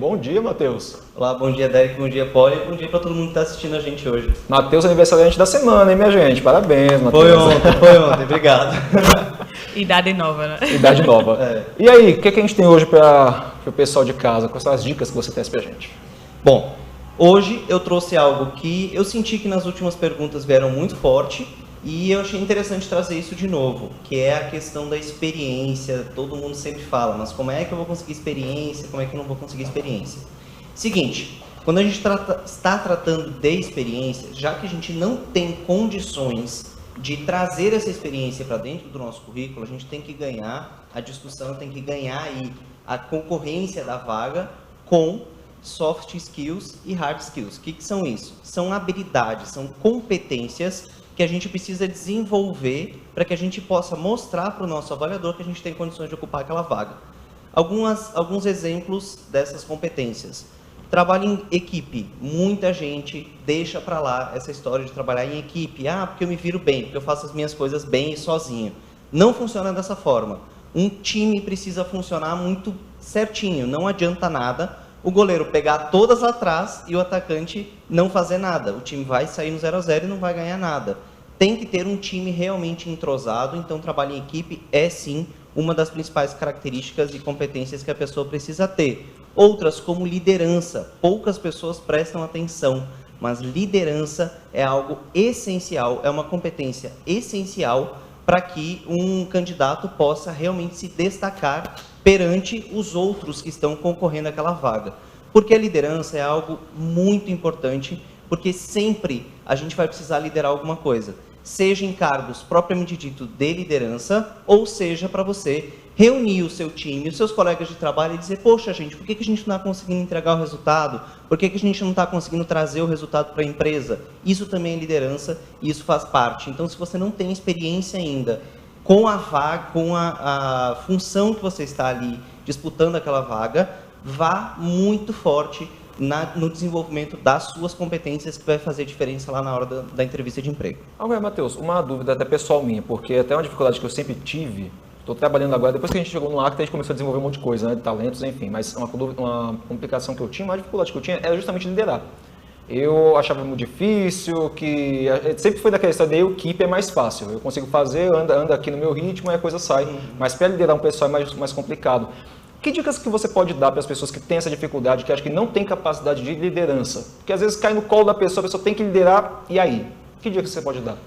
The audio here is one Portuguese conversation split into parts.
Bom dia, Matheus. Olá, bom dia, Derek, bom dia, Poli, bom dia para todo mundo que está assistindo a gente hoje. Matheus, aniversariante da semana, hein, minha gente? Parabéns, Matheus. Foi ontem, obrigado. Idade nova, né? Idade nova. E aí, o que a gente tem hoje para o pessoal de casa? Quais são as dicas que você tem pra gente? Bom, hoje eu trouxe algo que eu senti que nas últimas perguntas vieram muito forte e eu achei interessante trazer isso de novo, que é a questão da experiência. Todo mundo sempre fala, mas como é que eu vou conseguir experiência? Como é que eu não vou conseguir experiência? Seguinte, quando a gente está tratando de experiência, já que a gente não tem condições de trazer essa experiência para dentro do nosso currículo, a gente tem que ganhar a discussão, tem que ganhar aí a concorrência da vaga com soft skills e hard skills. O que são isso? São habilidades, são competências que a gente precisa desenvolver para que a gente possa mostrar para o nosso avaliador que a gente tem condições de ocupar aquela vaga. Alguns exemplos dessas competências. Trabalho em equipe. Muita gente deixa para lá essa história de trabalhar em equipe. Ah, porque eu me viro bem, porque eu faço as minhas coisas bem e sozinho. Não funciona dessa forma. Um time precisa funcionar muito certinho. Não adianta nada o goleiro pegar todas atrás e o atacante não fazer nada. O time vai sair no 0-0 e não vai ganhar nada. Tem que ter um time realmente entrosado, então trabalho em equipe é sim uma das principais características e competências que a pessoa precisa ter. Outras, como liderança, poucas pessoas prestam atenção, mas liderança é algo essencial, é uma competência essencial para que um candidato possa realmente se destacar perante os outros que estão concorrendo àquela vaga. Porque a liderança é algo muito importante, porque sempre a gente vai precisar liderar alguma coisa, seja em cargos propriamente dito de liderança, ou seja para você reunir o seu time, os seus colegas de trabalho e dizer, poxa gente, por que a gente não está conseguindo entregar o resultado? Por que a gente não está conseguindo trazer o resultado para a empresa? Isso também é liderança e isso faz parte. Então, se você não tem experiência ainda com a vaga, com a função que você está ali disputando aquela vaga, vá muito forte no desenvolvimento das suas competências, que vai fazer diferença lá na hora da entrevista de emprego. Agora, Matheus, uma dúvida até pessoal minha, porque até uma dificuldade que eu sempre tive, estou trabalhando agora, depois que a gente chegou no Acta, a gente começou a desenvolver um monte de coisa, né, de talentos, enfim, mas uma complicação que eu tinha, uma dificuldade que eu tinha era justamente liderar. Eu achava muito difícil, que sempre foi daquela história de equipe é mais fácil, eu consigo fazer, anda aqui no meu ritmo e a coisa sai, mas para liderar um pessoal é mais complicado. Que dicas que você pode dar para as pessoas que têm essa dificuldade, que acham que não tem capacidade de liderança? Porque às vezes cai no colo da pessoa, a pessoa tem que liderar, e aí? Que dicas você pode dar?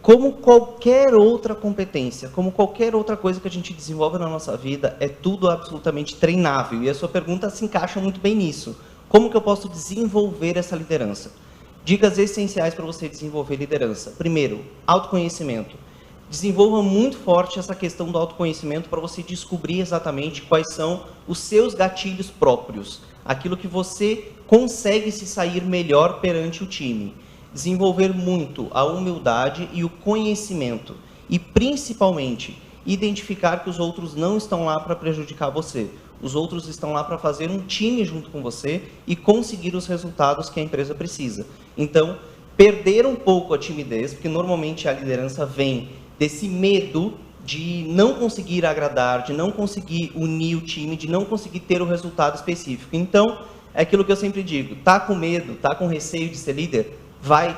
Como qualquer outra competência, como qualquer outra coisa que a gente desenvolve na nossa vida, é tudo absolutamente treinável. E a sua pergunta se encaixa muito bem nisso. Como que eu posso desenvolver essa liderança? Dicas essenciais para você desenvolver liderança. Primeiro, autoconhecimento. Desenvolva muito forte essa questão do autoconhecimento para você descobrir exatamente quais são os seus gatilhos próprios. Aquilo que você consegue se sair melhor perante o time. Desenvolver muito a humildade e o conhecimento. E, principalmente, identificar que os outros não estão lá para prejudicar você. Os outros estão lá para fazer um time junto com você e conseguir os resultados que a empresa precisa. Então, perder um pouco a timidez, porque normalmente a liderança vem desse medo de não conseguir agradar, de não conseguir unir o time, de não conseguir ter o resultado específico. Então, é aquilo que eu sempre digo, tá com medo, tá com receio de ser líder, vai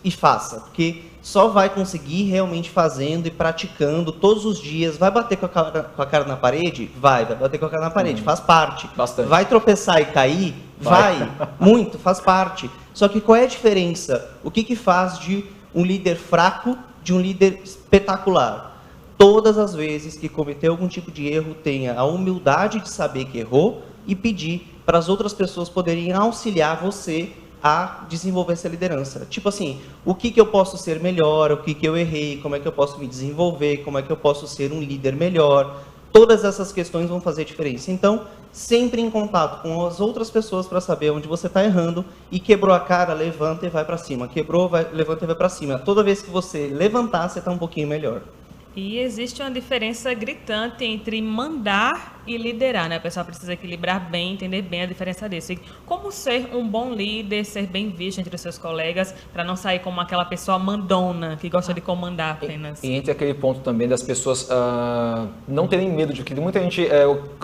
e faça, porque só vai conseguir realmente fazendo e praticando todos os dias. Vai bater com a cara na parede? Vai bater com a cara na parede, faz parte. Bastante. Vai tropeçar e cair? Vai. Muito, faz parte. Só que qual é a diferença? O que faz de um líder fraco de um líder espetacular? Todas as vezes que cometeu algum tipo de erro, tenha a humildade de saber que errou e pedir para as outras pessoas poderem auxiliar você a desenvolver essa liderança. Tipo assim, o que eu posso ser melhor, o que eu errei, como é que eu posso me desenvolver, como é que eu posso ser um líder melhor. Todas essas questões vão fazer diferença. Então, sempre em contato com as outras pessoas para saber onde você está errando, e quebrou a cara, levanta e vai para cima. Quebrou, levanta e vai para cima. Toda vez que você levantar, você está um pouquinho melhor. E existe uma diferença gritante entre mandar e liderar, né? A pessoa precisa equilibrar bem, entender bem a diferença disso. E como ser um bom líder, ser bem visto entre os seus colegas, para não sair como aquela pessoa mandona, que gosta de comandar apenas. E entre aquele ponto também das pessoas não terem medo, de que muita gente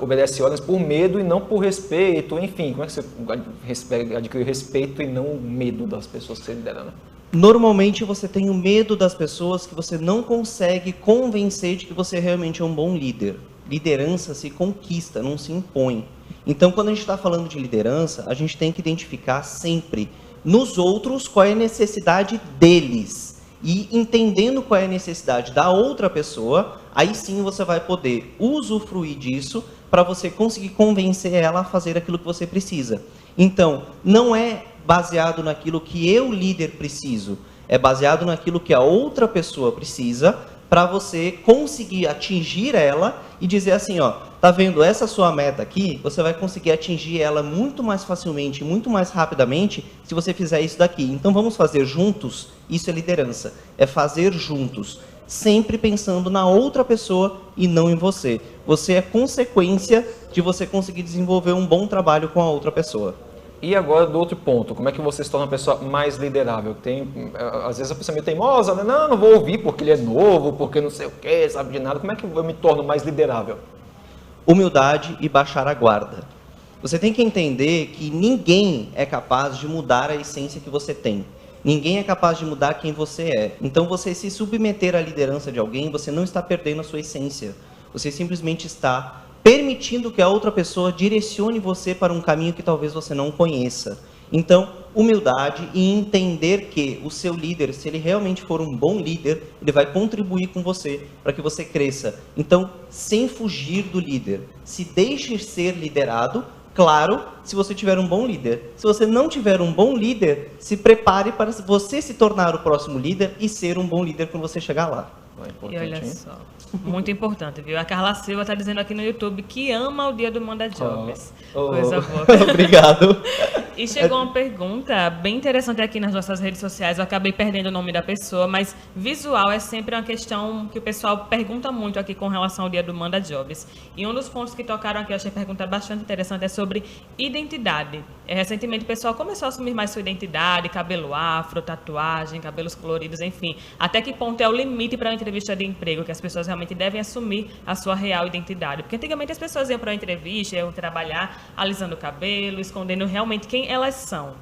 obedece ordens por medo e não por respeito, enfim, como é que você adquire respeito e não medo das pessoas que você lidera, né? Normalmente você tem o medo das pessoas que você não consegue convencer de que você realmente é um bom líder. Liderança se conquista, não se impõe. Então, quando a gente está falando de liderança, a gente tem que identificar sempre nos outros qual é a necessidade deles. E entendendo qual é a necessidade da outra pessoa, aí sim você vai poder usufruir disso para você conseguir convencer ela a fazer aquilo que você precisa. Então, não é baseado naquilo que eu, líder, preciso. É baseado naquilo que a outra pessoa precisa para você conseguir atingir ela e dizer assim, ó, tá vendo essa sua meta aqui? Você vai conseguir atingir ela muito mais facilmente, muito mais rapidamente se você fizer isso daqui. Então vamos fazer juntos? Isso é liderança. É fazer juntos. Sempre pensando na outra pessoa e não em você. Você é consequência de você conseguir desenvolver um bom trabalho com a outra pessoa. E agora, do outro ponto, como é que você se torna uma pessoa mais liderável? Às vezes a pessoa é meio teimosa, né? Não vou ouvir porque ele é novo, porque não sei o quê, sabe de nada. Como é que eu me torno mais liderável? Humildade e baixar a guarda. Você tem que entender que ninguém é capaz de mudar a essência que você tem. Ninguém é capaz de mudar quem você é. Então, você se submeter à liderança de alguém, você não está perdendo a sua essência. Você simplesmente está permitindo que a outra pessoa direcione você para um caminho que talvez você não conheça. Então, humildade e entender que o seu líder, se ele realmente for um bom líder, ele vai contribuir com você para que você cresça. Então, sem fugir do líder, se deixe ser liderado, claro, se você tiver um bom líder. Se você não tiver um bom líder, se prepare para você se tornar o próximo líder e ser um bom líder quando você chegar lá. E olha só, muito importante, viu? A Carla Silva está dizendo aqui no YouTube que ama o dia do Manda Jobs. Coisa boa. Obrigado. E chegou uma pergunta bem interessante aqui nas nossas redes sociais. Eu acabei perdendo o nome da pessoa, mas visual é sempre uma questão que o pessoal pergunta muito aqui com relação ao dia do Manda Jobs. E um dos pontos que tocaram aqui, eu achei a pergunta bastante interessante, é sobre identidade. Recentemente o pessoal começou a assumir mais sua identidade, cabelo afro, tatuagem, cabelos coloridos, enfim. Até que ponto é o limite para uma entrevista de emprego, que as pessoas realmente devem assumir a sua real identidade? Porque antigamente as pessoas iam para uma entrevista, iam trabalhar alisando o cabelo, escondendo realmente quem elas são.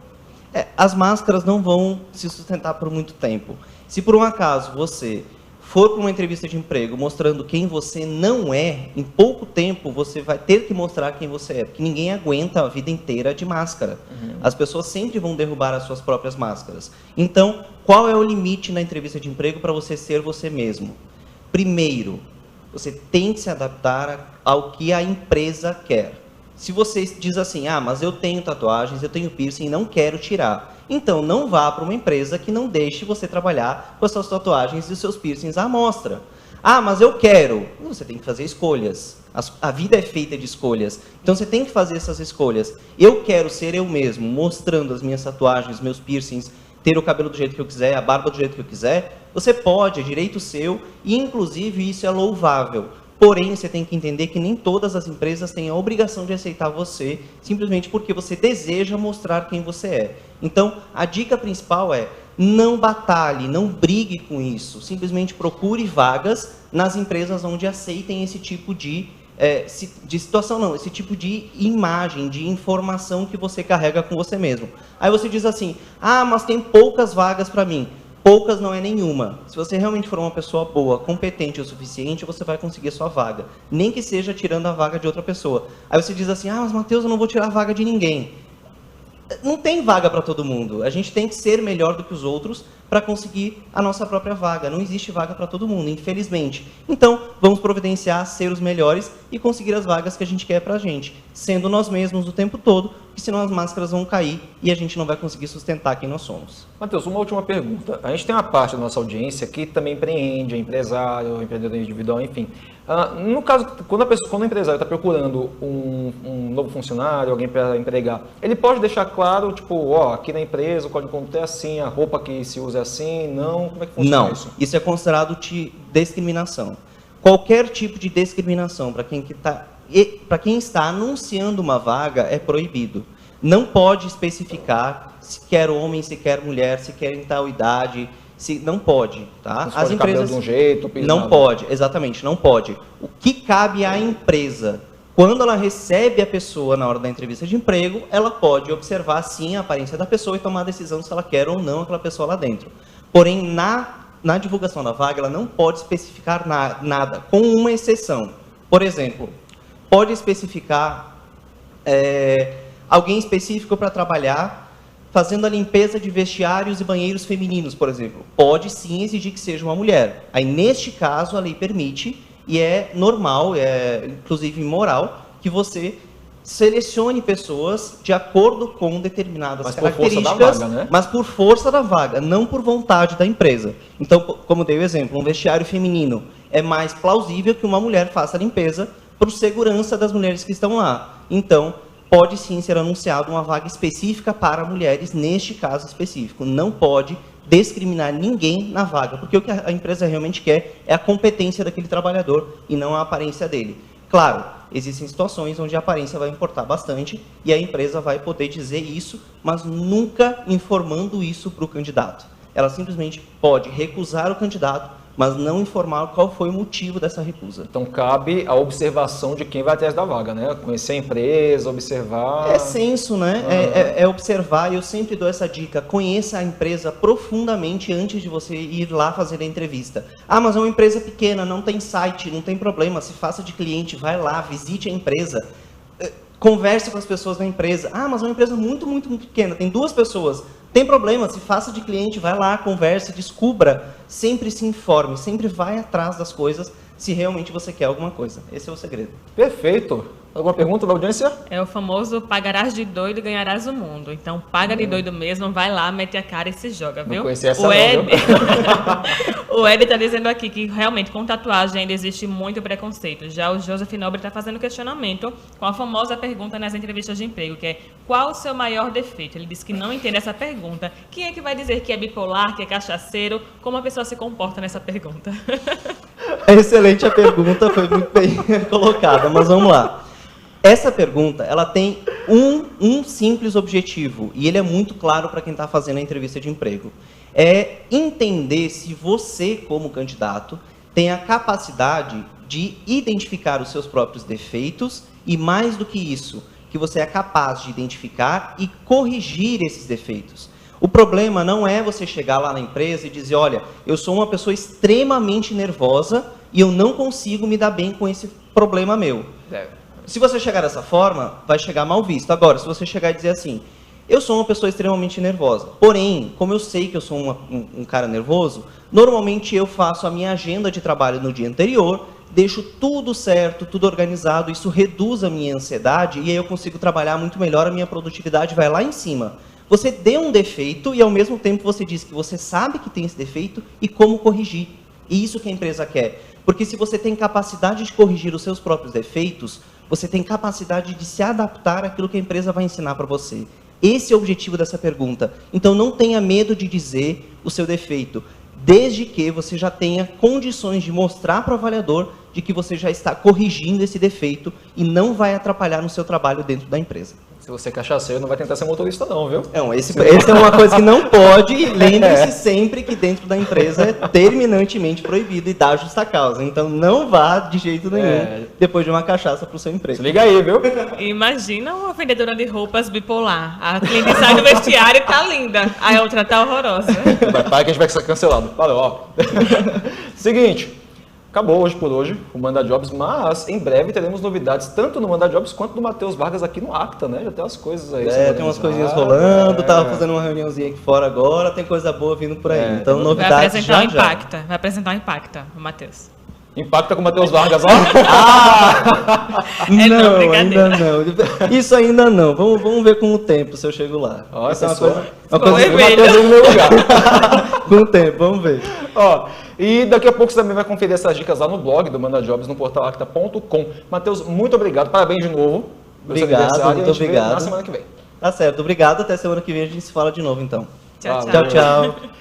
As máscaras não vão se sustentar por muito tempo. Se por um acaso você for para uma entrevista de emprego mostrando quem você não é, em pouco tempo você vai ter que mostrar quem você é, porque ninguém aguenta a vida inteira de máscara. As pessoas sempre vão derrubar as suas próprias máscaras. Então, qual é o limite na entrevista de emprego para você ser você mesmo? Primeiro, você tem que se adaptar ao que a empresa quer. Se você diz assim, mas eu tenho tatuagens, eu tenho piercing, não quero tirar. Então, não vá para uma empresa que não deixe você trabalhar com as suas tatuagens e os seus piercings à mostra. Mas eu quero. Você tem que fazer escolhas. A vida é feita de escolhas. Então, você tem que fazer essas escolhas. Eu quero ser eu mesmo, mostrando as minhas tatuagens, meus piercings, ter o cabelo do jeito que eu quiser, a barba do jeito que eu quiser. Você pode, é direito seu, e inclusive isso é louvável. Porém, você tem que entender que nem todas as empresas têm a obrigação de aceitar você, simplesmente porque você deseja mostrar quem você é. Então, a dica principal é, não batalhe, não brigue com isso. Simplesmente procure vagas nas empresas onde aceitem esse tipo de situação, não, esse tipo de imagem, de informação que você carrega com você mesmo. Aí você diz assim, mas tem poucas vagas para mim. Poucas não é nenhuma. Se você realmente for uma pessoa boa, competente o suficiente, você vai conseguir a sua vaga. Nem que seja tirando a vaga de outra pessoa. Aí você diz assim, mas Matheus, eu não vou tirar a vaga de ninguém. Não tem vaga para todo mundo. A gente tem que ser melhor do que os outros para conseguir a nossa própria vaga. Não existe vaga para todo mundo, infelizmente. Então, vamos providenciar ser os melhores e conseguir as vagas que a gente quer para a gente. Sendo nós mesmos o tempo todo, porque senão as máscaras vão cair e a gente não vai conseguir sustentar quem nós somos. Matheus, uma última pergunta. A gente tem uma parte da nossa audiência que também empreende, é empresário, empreendedor individual, enfim. No caso, quando o empresário está procurando um novo funcionário, alguém para empregar, ele pode deixar claro, tipo, aqui na empresa o código de conduta é assim, a roupa que se usa é assim, não? Como é que funciona isso? Não, isso é considerado discriminação. Qualquer tipo de discriminação para quem está anunciando uma vaga é proibido. Não pode especificar se quer homem, se quer mulher, se quer em tal idade, não pode, tá? As empresas de um jeito, não pode, exatamente, não pode. O que cabe à empresa? Quando ela recebe a pessoa na hora da entrevista de emprego, ela pode observar sim a aparência da pessoa e tomar a decisão se ela quer ou não aquela pessoa lá dentro. Porém, na divulgação da vaga, ela não pode especificar nada, com uma exceção. Por exemplo, pode especificar alguém específico para trabalhar fazendo a limpeza de vestiários e banheiros femininos, por exemplo. Pode sim exigir que seja uma mulher. Aí, neste caso, a lei permite, e é normal, inclusive moral, que você selecione pessoas de acordo com determinadas características, por força da vaga, né? Mas por força da vaga, não por vontade da empresa. Então, como dei o exemplo, um vestiário feminino é mais plausível que uma mulher faça a limpeza por segurança das mulheres que estão lá. Então, pode sim ser anunciado uma vaga específica para mulheres, neste caso específico. Não pode discriminar ninguém na vaga, porque o que a empresa realmente quer é a competência daquele trabalhador e não a aparência dele. Claro, existem situações onde a aparência vai importar bastante e a empresa vai poder dizer isso, mas nunca informando isso para o candidato. Ela simplesmente pode recusar o candidato, mas não informar qual foi o motivo dessa recusa. Então cabe a observação de quem vai atrás da vaga, né? Conhecer a empresa, observar... É senso, né? É observar, e eu sempre dou essa dica, conheça a empresa profundamente antes de você ir lá fazer a entrevista. Ah, mas é uma empresa pequena, não tem site, não tem problema, se faça de cliente, vai lá, visite a empresa, converse com as pessoas da empresa. Ah, mas é uma empresa muito, muito, muito pequena, tem 2 pessoas. Tem problema, se faça de cliente, vai lá, converse, descubra, sempre se informe, sempre vai atrás das coisas se realmente você quer alguma coisa. Esse é o segredo. Perfeito. Alguma pergunta da audiência? É o famoso pagarás de doido e ganharás o mundo. Então, paga de doido mesmo, vai lá, mete a cara e se joga, viu? Não conhecia essa viu? O Ed está dizendo aqui que realmente com tatuagem ainda existe muito preconceito. Já o Joseph Nobre está fazendo questionamento com a famosa pergunta nas entrevistas de emprego, que é: qual o seu maior defeito? Ele disse que não entende essa pergunta. Quem é que vai dizer que é bipolar, que é cachaceiro? Como a pessoa se comporta nessa pergunta? Excelente a pergunta, foi muito bem colocada, mas vamos lá. Essa pergunta, ela tem um simples objetivo, e ele é muito claro para quem está fazendo a entrevista de emprego. É entender se você, como candidato, tem a capacidade de identificar os seus próprios defeitos e, mais do que isso, que você é capaz de identificar e corrigir esses defeitos. O problema não é você chegar lá na empresa e dizer: olha, eu sou uma pessoa extremamente nervosa e eu não consigo me dar bem com esse problema meu. Se você chegar dessa forma, vai chegar mal visto. Agora, se você chegar e dizer assim: eu sou uma pessoa extremamente nervosa, porém, como eu sei que eu sou um cara nervoso, normalmente eu faço a minha agenda de trabalho no dia anterior, deixo tudo certo, tudo organizado, isso reduz a minha ansiedade e aí eu consigo trabalhar muito melhor, a minha produtividade vai lá em cima. Você deu um defeito e ao mesmo tempo você diz que você sabe que tem esse defeito e como corrigir. E isso que a empresa quer. Porque se você tem capacidade de corrigir os seus próprios defeitos, você tem capacidade de se adaptar àquilo que a empresa vai ensinar para você. Esse é o objetivo dessa pergunta. Então não tenha medo de dizer o seu defeito, desde que você já tenha condições de mostrar para o avaliador de que você já está corrigindo esse defeito e não vai atrapalhar no seu trabalho dentro da empresa. Se você é cachaceiro, não vai tentar ser motorista não, viu? Não, esse é uma coisa que não pode. Lembre-se sempre que dentro da empresa é terminantemente proibido e dá justa causa. Então não vá de jeito nenhum depois de uma cachaça para o seu emprego. Se liga aí, viu? Imagina uma vendedora de roupas bipolar. A cliente sai do vestiário e tá linda. A outra tá horrorosa. Para que a gente vai ser cancelado. Valeu, ó. Seguinte. Acabou hoje por hoje o Manda Jobs, mas em breve teremos novidades tanto no Manda Jobs quanto no Matheus Vargas aqui no Acta, né? Já tem umas coisas aí. Tem umas coisinhas rolando, tava fazendo uma reuniãozinha aqui fora agora, tem coisa boa vindo por aí. Então novidades vai apresentar já, o Impacta, vai apresentar o Impacta, o Matheus. Impacta com o Matheus Vargas, ó. Não, ainda não. Isso ainda não. Vamos ver com o tempo se eu chego lá. Ó, essa é uma coisa que o Matheus no meu lugar. Com o tempo, vamos ver. Ó, e daqui a pouco você também vai conferir essas dicas lá no blog do Manda Jobs, no portal acta.com. Matheus, muito obrigado, parabéns de novo. Obrigado, muito obrigado. Na semana que vem. Tá certo, obrigado. Até semana que vem a gente se fala de novo, então. Tchau, tchau.